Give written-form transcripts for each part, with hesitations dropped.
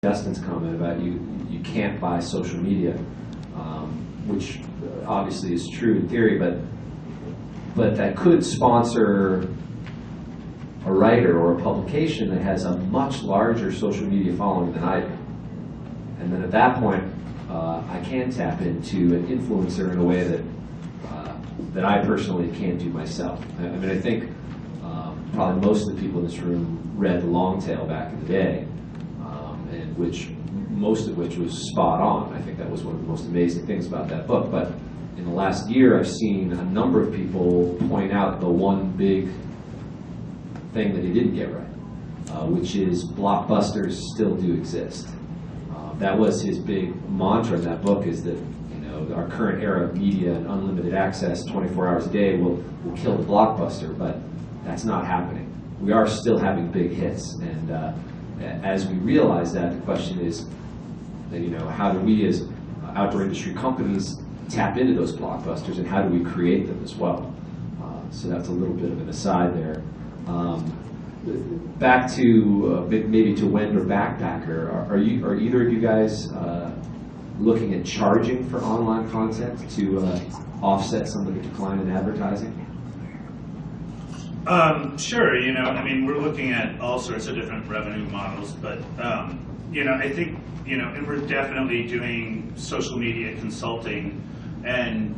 Justin's comment about you can't buy social media, which obviously is true in theory, but that could sponsor a writer or a publication that has a much larger social media following than I do. And then at that point, I can tap into an influencer in a way that I personally can't do myself. I mean, I think probably most of the people in this room read The Long Tail back in the day, and most of which was spot on. I think that was one of the most amazing things about that book. But in the last year, I've seen a number of people point out the one big thing that he didn't get right, which is blockbusters still do exist. That was his big mantra in that book, is that our current era of media and unlimited access 24 hours a day will kill the blockbuster, but that's not happening. We are still having big hits, and as we realize that, the question is, how do we as outdoor industry companies tap into those blockbusters, and how do we create them as well? So that's a little bit of an aside there. Back to maybe to Wend or Backpacker, are either of you guys looking at charging for online content to offset some of the decline in advertising? Sure, I mean, we're looking at all sorts of different revenue models, but, I think, and we're definitely doing social media consulting, and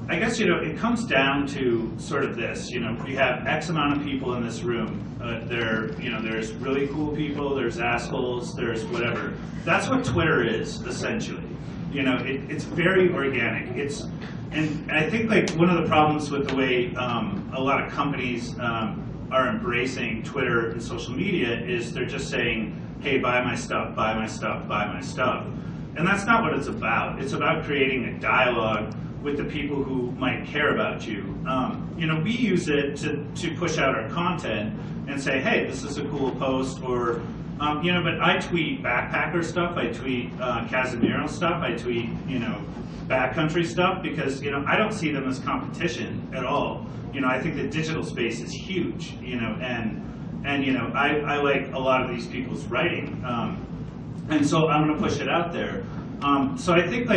I guess, it comes down to sort of this, we have X amount of people in this room, there's really cool people, there's assholes, there's whatever. That's what Twitter is, essentially. It's very organic. And I think one of the problems with the way a lot of companies are embracing Twitter and social media is they're just saying, hey, buy my stuff, buy my stuff, buy my stuff. And that's not what it's about. It's about creating a dialogue with the people who might care about you. We use it to push out our content and say, hey, this is a cool post, or but I tweet backpacker stuff, I tweet Casemiro stuff, I tweet, backcountry stuff, because, I don't see them as competition at all. I think the digital space is huge, and I like a lot of these people's writing, and so I'm going to push it out there. So I think,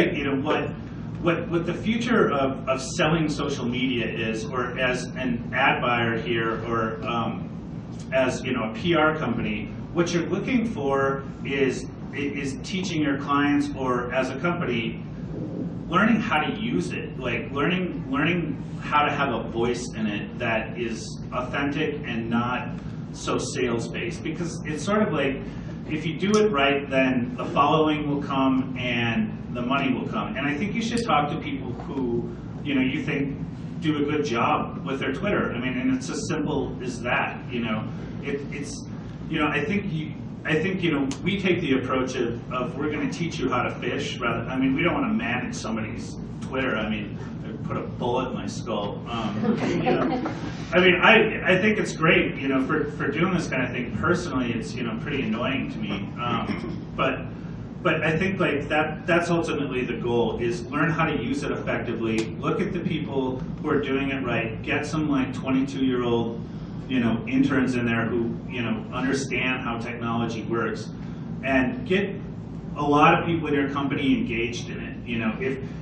what the future of selling social media is, or as an ad buyer here, or as a PR company, what you're looking for is teaching your clients, or as a company, learning how to use it, learning how to have a voice in it that is authentic and not so sales-based. Because it's sort of like, if you do it right, then the following will come and the money will come. And I think you should talk to people who, you think do a good job with their Twitter. I mean, and it's as simple as that. I think we take the approach of we're going to teach you how to fish. I mean, we don't want to manage somebody's Twitter. I mean, put a bullet in my skull. I mean, I think it's great, for doing this kind of thing. Personally, it's pretty annoying to me. But I think that's ultimately the goal, is learn how to use it effectively. Look at the people who are doing it right. Get some 22-year-old interns in there who understand how technology works, and get a lot of people in your company engaged in it.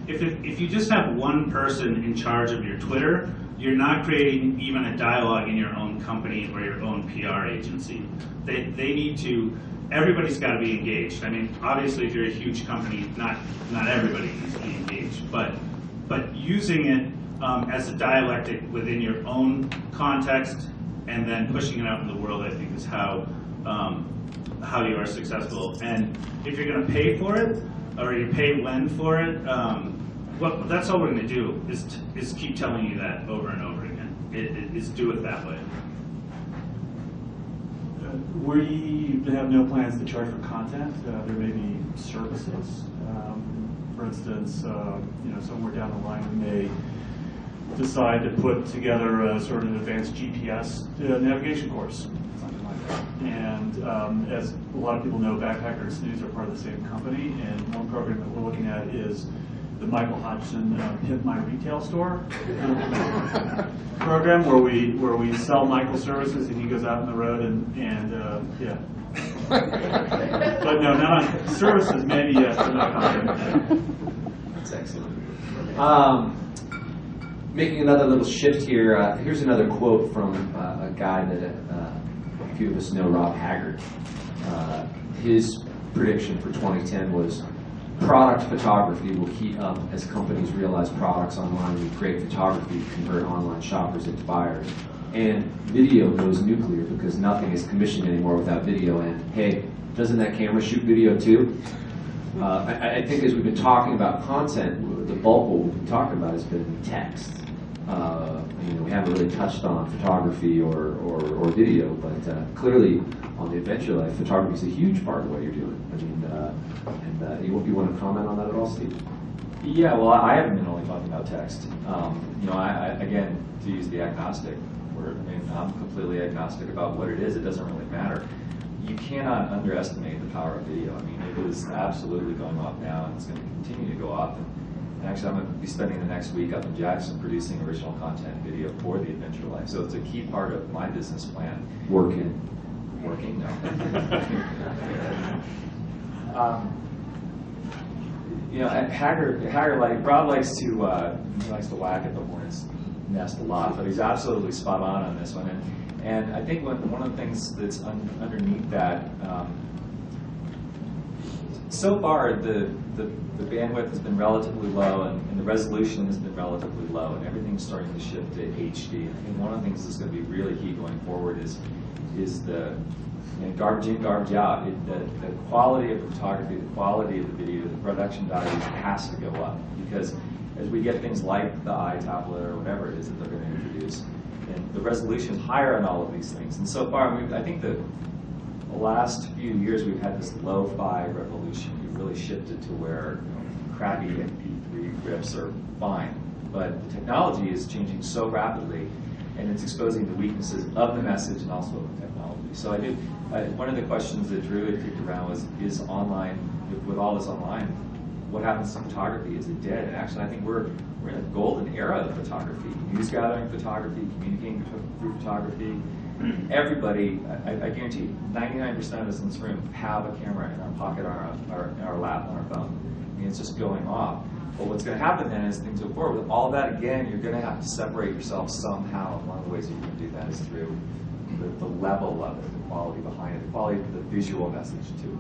If you just have one person in charge of your Twitter, you're not creating even a dialogue in your own company or your own PR agency. They need to. Everybody's got to be engaged. I mean, obviously, if you're a huge company, not everybody needs to be engaged, but using it as a dialectic within your own context, and then pushing it out in the world, I think, is how you are successful. And if you're going to pay for it, or you pay Wend for it, well, that's all we're going to do is keep telling you that over and over again. Is do it that way. We have no plans to charge for content. There may be services. For instance, somewhere down the line, we may decide to put together a sort of advanced GPS navigation course, something like that. And as a lot of people know, Backpacker and Snooze are part of the same company, and one program that we're looking at is the Michael Hodgson Pimp My Retail Store program, where we sell Michael services, and he goes out on the road and yeah. But no, not on services, maybe yes, but not content. That's excellent. Making another little shift here, here's another quote from a guy that a few of us know, Rob Haggard. His prediction for 2010 was product photography will heat up as companies realize products online and create photography to convert online shoppers into buyers. And video goes nuclear because nothing is commissioned anymore without video. And hey, doesn't that camera shoot video too? I think as we've been talking about content, the bulk of what we've been talking about has been text. We haven't really touched on photography or video, but clearly on the Adventure Life, photography is a huge part of what you're doing. You want to comment on that at all, Steve? Yeah, well, I haven't been only talking about text. Again, to use the agnostic word, I'm completely agnostic about what it is. It doesn't really matter. You cannot underestimate the power of video. It is absolutely going off now, and it's going to continue to go off. And actually, I'm going to be spending the next week up in Jackson producing original content video for the Adventure Life. So it's a key part of my business plan. Working, no. Haggard, like Rob likes to whack at the hornet's nest a lot, but he's absolutely spot on this one. And I think one of the things that's underneath that, so far the bandwidth has been relatively low and the resolution has been relatively low, and everything's starting to shift to HD. I think one of the things that's going to be really key going forward is the garbage in, garbage out. The quality of the photography, the quality of the video, the production value has to go up, because as we get things like the iTablet or whatever it is that they're going to introduce, and the resolution is higher on all of these things. And so far, I think the last few years we've had this lo-fi revolution. We've really shifted to where crappy MP3 rips are fine, but the technology is changing so rapidly, and it's exposing the weaknesses of the message and also of the technology. So one of the questions that Drew had kicked around was, is online, with all this online, what happens to photography? Is it dead? And actually, I think we're in a golden era of photography. News gathering photography, communicating through photography. Everybody, I guarantee you, 99% of us in this room have a camera in our pocket, in our lap, on our phone. It's just going off. But what's going to happen then is things go forward. With all that, again, you're going to have to separate yourself somehow. And one of the ways you're going to do that is through the level of it, the quality behind it, the quality of the visual message too.